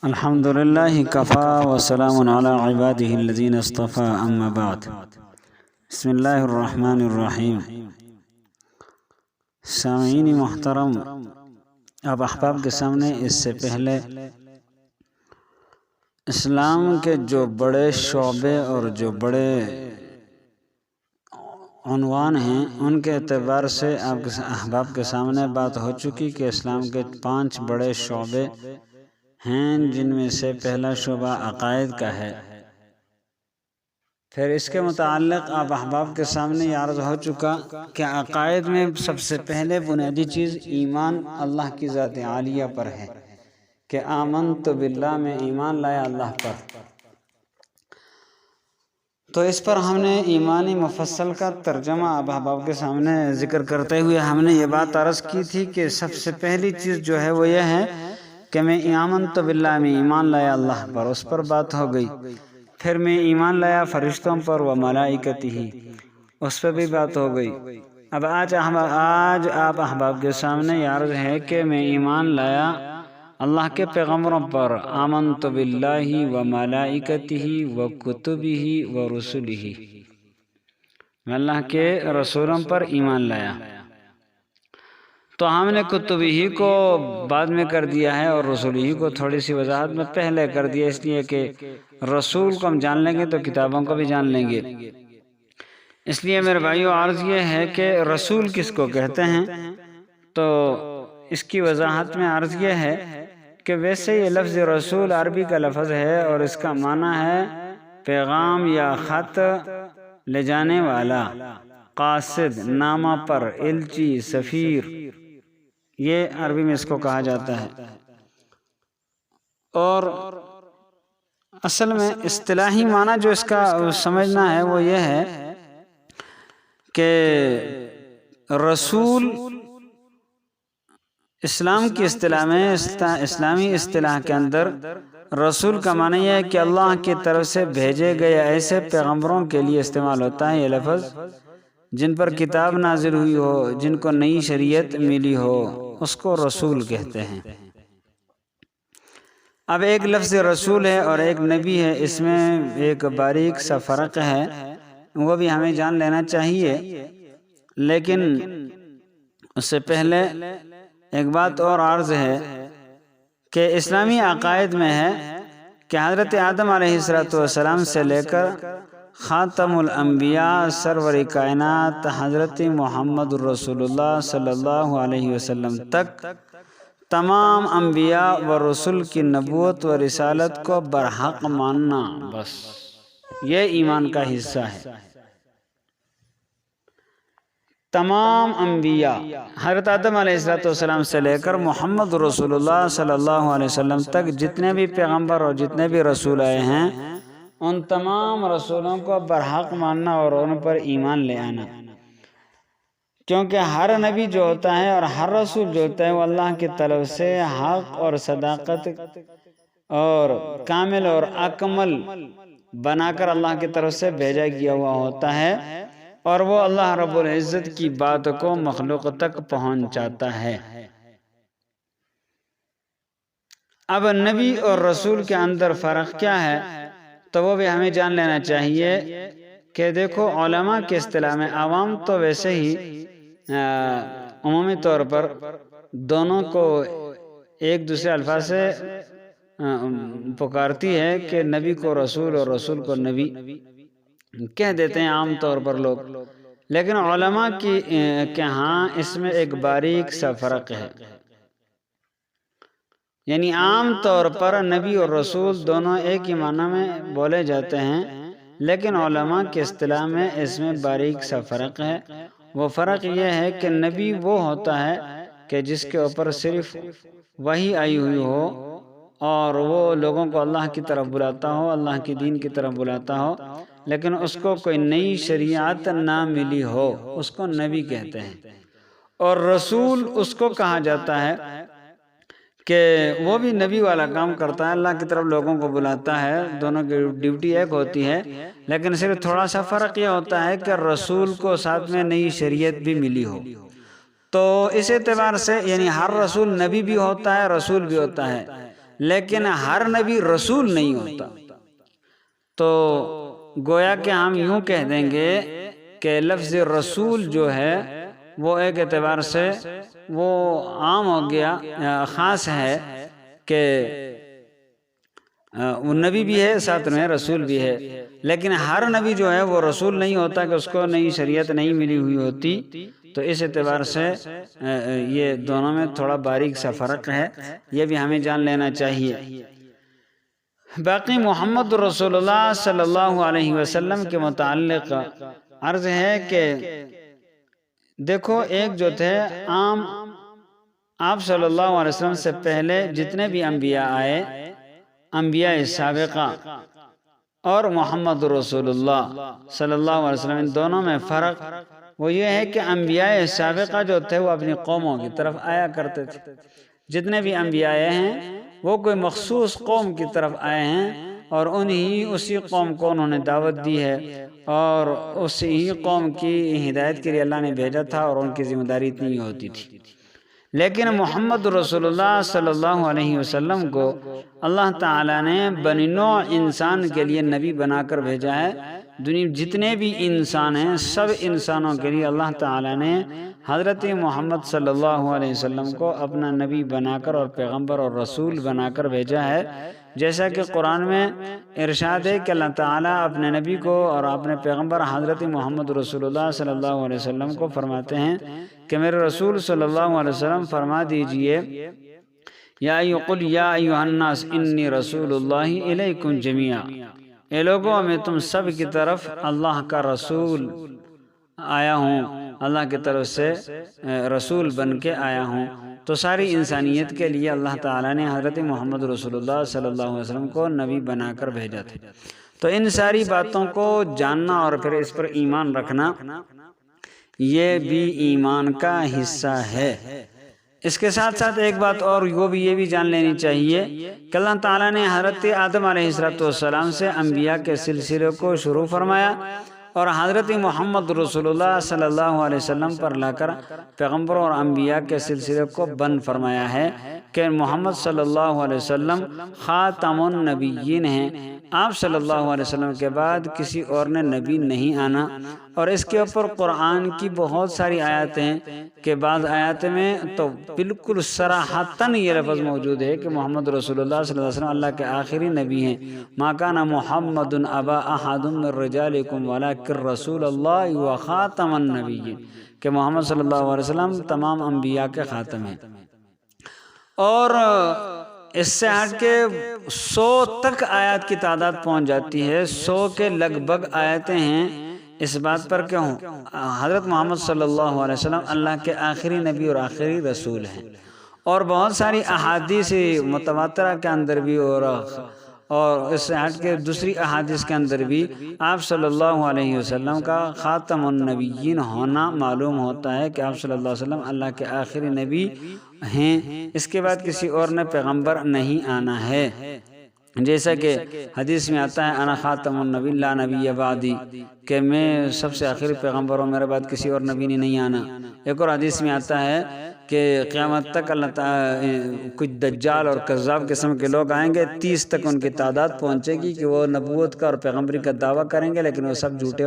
الحمد للہ کفا وسلام علی عبادہ الذین اصطفى اما بعد بسم اللہ الرحمن الرحیم۔ سامعین محترم، اب احباب کے سامنے اس سے پہلے اسلام کے جو بڑے شعبے اور جو بڑے عنوان ہیں ان کے اعتبار سے احباب کے سامنے بات ہو چکی کہ اسلام کے 5 بڑے شعبے ہیں، جن میں سے پہلا شعبہ عقائد کا ہے۔ پھر اس کے متعلق اب احباب کے سامنے یہ عرض ہو چکا کہ عقائد میں سب سے پہلے بنیادی چیز ایمان اللہ کی ذات عالیہ پر ہے، کہ آمنت باللہ میں ایمان لایا اللہ پر۔ تو اس پر ہم نے ایمانی مفصل کا ترجمہ اب احباب کے سامنے ذکر کرتے ہوئے ہم نے یہ بات عرض کی تھی کہ سب سے پہلی چیز جو ہے وہ یہ ہے کہ میں آمنت باللہ میں ایمان لایا اللہ پر، اس پر بات ہو گئی۔ پھر میں ایمان لایا فرشتوں پر و ملائکتہ، اس پر بھی بات ہو گئی۔ اب آج آپ احباب کے سامنے یہ عرض ہے کہ میں ایمان لایا اللہ کے پیغمبروں پر، آمنت باللہ و ملائکتہ و کتبہ و رسلہ، میں اللہ کے رسولوں پر ایمان لایا۔ تو ہم نے کتبہ کو بعد میں کر دیا ہے اور رسولہ کو تھوڑی سی وضاحت میں پہلے کر دیا، اس لیے کہ رسول کو ہم جان لیں گے تو کتابوں کو بھی جان لیں گے۔ اس لیے میرے بھائیو عرض یہ ہے کہ رسول کس کو کہتے ہیں، تو اس کی وضاحت میں عرض یہ ہے کہ ویسے یہ لفظ رسول عربی کا لفظ ہے اور اس کا معنی ہے پیغام یا خط لے جانے والا، قاصد، نامہ پر، الچی، سفیر، یہ عربی میں اس کو کہا جاتا ہے۔ اور اصل میں اصطلاحی معنی جو اس کا سمجھنا ہے وہ یہ ہے کہ رسول اسلام کی اصطلاح میں، اسلامی اصطلاح کے اندر رسول کا معنی یہ ہے کہ اللہ کی طرف سے بھیجے گئے ایسے پیغمبروں کے لیے استعمال ہوتا ہے یہ لفظ جن پر کتاب نازل ہوئی ہو، جن کو نئی شریعت ملی ہو، اس کو رسول کہتے ہیں۔ اب ایک لفظ رسول ہے اور ایک نبی ہے، اس میں ایک باریک سا فرق ہے، وہ بھی ہمیں جان لینا چاہیے۔ لیکن اس سے پہلے ایک بات اور عرض ہے کہ اسلامی عقائد میں ہے کہ حضرت آدم علیہ السلام سے لے کر خاتم الانبیاء سرور کائنات حضرت محمد رسول اللہ صلی اللہ علیہ وسلم تک تمام انبیاء و رسول کی نبوت و رسالت کو برحق ماننا، بس یہ ایمان کا حصہ ہے۔ تمام انبیاء حضرت آدم علیہ السلام سے لے کر محمد رسول اللہ صلی اللہ علیہ وسلم تک جتنے بھی پیغمبر اور جتنے بھی رسول آئے ہیں، ان تمام رسولوں کو برحق ماننا اور ان پر ایمان لے آنا، کیونکہ ہر نبی جو ہوتا ہے اور ہر رسول جو ہوتا ہے وہ اللہ کی طرف سے حق اور صداقت اور کامل اور اکمل بنا کر اللہ کی طرف سے بھیجا گیا ہوا ہوتا ہے، اور وہ اللہ رب العزت کی بات کو مخلوق تک پہنچاتا ہے۔ اب نبی اور رسول کے اندر فرق کیا ہے، تو وہ بھی ہمیں جان لینا چاہیے کہ دیکھو علماء کے اصطلاح میں عوام تو ویسے ہی عمومی طور پر دونوں کو ایک دوسرے الفاظ سے پکارتی ہے کہ نبی کو رسول اور رسول کو نبی کہہ دیتے ہیں عام طور پر لوگ، لیکن علماء کے ہاں اس میں ایک باریک سا فرق ہے۔ یعنی عام طور پر نبی اور رسول دونوں ایک ہی معنی میں بولے جاتے ہیں، لیکن علماء کے اصطلاح میں اس میں باریک سا فرق ہے۔ وہ فرق یہ ہے کہ نبی وہ ہوتا ہے کہ جس کے اوپر صرف وحی آئی ہوئی ہو اور وہ لوگوں کو اللہ کی طرف بلاتا ہو، اللہ کی دین کی طرف بلاتا ہو، لیکن اس کو کوئی نئی شریعت نہ ملی ہو، اس کو نبی کہتے ہیں۔ اور رسول اس کو کہا جاتا ہے کہ وہ بھی نبی والا کام کرتا ہے، اللہ کی طرف لوگوں کو بلاتا ہے، دونوں کی ڈیوٹی ایک ہوتی ہے، لیکن صرف تھوڑا سا فرق یہ ہوتا ہے کہ رسول کو ساتھ میں نئی شریعت بھی ملی ہو۔ تو اس اعتبار سے یعنی ہر رسول نبی بھی ہوتا ہے، رسول بھی ہوتا ہے، لیکن ہر نبی رسول نہیں ہوتا۔ تو گویا کہ ہم یوں کہہ دیں گے کہ لفظ رسول جو ہے وہ ایک اعتبار سے وہ عام ہو گیا، خاص ہے کہ وہ نبی بھی ہے ساتھ میں رسول بھی ہے، لیکن ہر نبی جو ہے وہ رسول نہیں ہوتا کہ اس کو نئی شریعت نہیں ملی ہوئی ہوتی۔ تو اس اعتبار سے یہ دونوں میں تھوڑا باریک سا فرق ہے، یہ بھی ہمیں جان لینا چاہیے۔ باقی محمد رسول اللہ صلی اللہ علیہ وسلم کے متعلق عرض ہے کہ دیکھو، ایک جو تھے عام آپ صلی اللہ علیہ وسلم سے پہلے جتنے بھی انبیاء آئے، انبیاء سابقہ اور محمد رسول اللہ صلی اللہ علیہ وسلم، ان دونوں میں فرق وہ یہ ہے کہ انبیاء سابقہ جو تھے وہ اپنی قوموں کی طرف آیا کرتے تھے۔ جتنے بھی انبیاء آئے ہیں وہ کوئی مخصوص قوم کی طرف آئے ہیں، اور اسی قوم کو انہوں نے دعوت دی ہے، اور اسی قوم کی ہدایت کے لیے اللہ نے بھیجا تھا، اور ان کی ذمہ داری اتنی ہوتی تھی۔ لیکن محمد رسول اللہ صلی اللہ علیہ وسلم کو اللہ تعالیٰ نے بنی نوع انسان کے لیے نبی بنا کر بھیجا ہے۔ دنیا جتنے بھی انسان ہیں، سب انسانوں کے لیے اللہ تعالیٰ نے حضرت محمد صلی اللہ علیہ وسلم کو اپنا نبی بنا کر اور پیغمبر اور رسول بنا کر بھیجا ہے۔ جیسا کہ قرآن میں ارشاد ہے کہ اللہ تعالیٰ اپنے نبی کو اور اپنے پیغمبر حضرت محمد رسول اللہ صلی اللہ علیہ وسلم کو فرماتے ہیں کہ میرے رسول صلی اللہ علیہ وسلم فرما دیجئے، قل یا ایھا الناس انی رسول اللہ الیکم جمیعا، اے لوگوں میں تم سب کی طرف اللہ کا رسول آیا ہوں، اللہ کی طرف سے رسول بن کے آیا ہوں۔ تو ساری انسانیت کے لیے اللہ تعالیٰ نے حضرت محمد رسول اللہ صلی اللہ علیہ وسلم کو نبی بنا کر بھیجا تھا۔ تو ان ساری باتوں کو جاننا اور پھر اس پر ایمان رکھنا، یہ بھی ایمان کا حصہ ہے۔ اس کے ساتھ ساتھ ایک بات اور وہ بھی یہ بھی جان لینی چاہیے کہ اللہ تعالیٰ نے حضرت آدم علیہ السلام سے انبیاء کے سلسلے کو شروع فرمایا، اور حضرت محمد رسول اللہ صلی اللہ علیہ وسلم پر لا کر پیغمبروں اور انبیاء کے سلسلے کو بند فرمایا ہے کہ محمد صلی اللہ علیہ وسلم خاتم النبیین ہیں۔ آپ صلی اللہ علیہ وسلم کے بعد کسی اور نے نبی نہیں آنا۔ اور اس کے اوپر قرآن کی بہت ساری آیاتیں ہیں کہ بعض آیات میں تو بالکل صراحتاً یہ لفظ موجود ہے کہ محمد رسول اللہ صلی اللہ علیہ وسلم اللہ کے آخری نبی ہیں۔ ما کان محمد ابا احد من رجالکم ولکن رسول اللہ وخاتم النبیین، کہ محمد صلی اللہ علیہ وسلم تمام انبیاء کے خاتم ہیں۔ اور اس سے ہٹ کے 100 تک آیات کی تعداد پہنچ جاتی ہے، 100 کے لگ بھگ آیتیں ہیں اس بات پر کہ حضرت محمد صلی اللہ علیہ وسلم اللہ کے آخری نبی اور آخری رسول ہیں۔ اور بہت ساری احادیث متواترہ کے اندر بھی اور اس سے ہٹ کے دوسری احادیث کے اندر بھی آپ صلی اللہ علیہ وسلم کا خاتم النبیین ہونا معلوم ہوتا ہے کہ آپ صلی اللہ علیہ وسلم اللہ کے آخری نبی ہیں۔ اس کے بعد کسی اور نے پیغمبر نہیں آنا ہے، جیسا کہ حدیث میں آتا ہے انا خاتم النبی لا نبی بعدی، کہ میں سب سے آخری پیغمبر ہوں، میرے بعد کسی اور نبی نے نہیں آنا۔ ایک اور حدیث میں آتا ہے کہ قیامت تک اللہ تعالیٰ کچھ دجال اور کذاب قسم کے لوگ آئیں گے، 30 تک ان کی تعداد پہنچے گی کہ وہ نبوت کا اور پیغمبری کا دعویٰ کریں گے، لیکن وہ سب جھوٹے